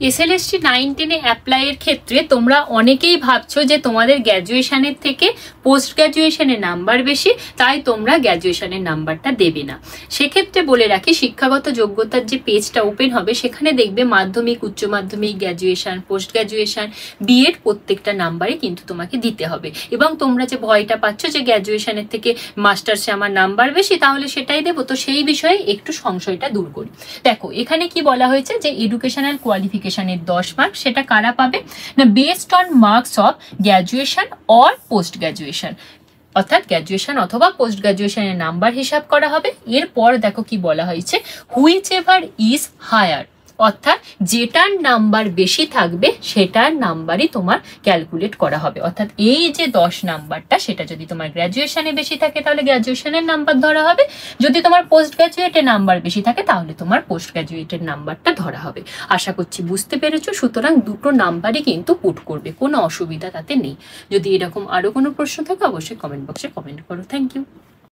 SLST 9-10 অ্যাপ্লাইয়ের ক্ষেত্রে তোমরা অনেকেই ভাবছো যে তোমাদের গ্র্যাজুয়েশনের থেকে পোস্ট গ্র্যাজুয়েশনের নাম্বার বেশি, তাই তোমরা গ্র্যাজুয়েশনের নাম্বারটা দেবে না। সেক্ষেত্রে বলে রাখি, শিক্ষাগত যোগ্যতার যে পেজটা ওপেন হবে সেখানে দেখবে মাধ্যমিক, উচ্চ মাধ্যমিক, গ্র্যাজুয়েশন, পোস্ট গ্র্যাজুয়েশন, বিএড প্রত্যেকটা নাম্বারই কিন্তু তোমাকে দিতে হবে। এবং তোমরা যে ভয়টা পাচ্ছ যে গ্র্যাজুয়েশনের থেকে মাস্টার্সে আমার নাম্বার বেশি, তাহলে সেটাই দেবো, তো সেই বিষয়ে একটু সংশয়টা দূর করি। দেখো এখানে কি বলা হয়েছে যে এডুকেশনাল কোয়ালিফিকেশনের 10 মার্ক, সেটা কারা পাবে না, based on marks of graduation or post graduation, অর্থাৎ গ্র্যাজুয়েশন অথবা পোস্ট গ্র্যাজুয়েশনের নাম্বার হিসাব করা হবে। এরপর দেখো কি বলা হয়েছে, হুইচ এভার ইজ হায়ার, অর্থাৎ যেটার নাম্বার বেশি থাকবে সেটার নাম্বারই তোমার ক্যালকুলেট করা হবে। অর্থাৎ এই যে 10 নাম্বারটা, সেটা যদি তোমার গ্র্যাজুয়েশনে বেশি থাকে তাহলে গ্র্যাজুয়েশনের নাম্বার ধরা হবে, যদি তোমার পোস্ট গ্র্যাজুয়েটের নাম্বার বেশি থাকে তাহলে তোমার পোস্ট গ্র্যাজুয়েটের নাম্বারটা ধরা হবে। আশা করছি বুঝতে পেরেছো। সুতরাং দুটো নাম্বারই কিন্তু পুট করবে, কোনো অসুবিধা তাতে নেই। যদি এরকম আরো কোনো প্রশ্ন থাকে অবশ্যই কমেন্ট বক্সে কমেন্ট করো। Thank you.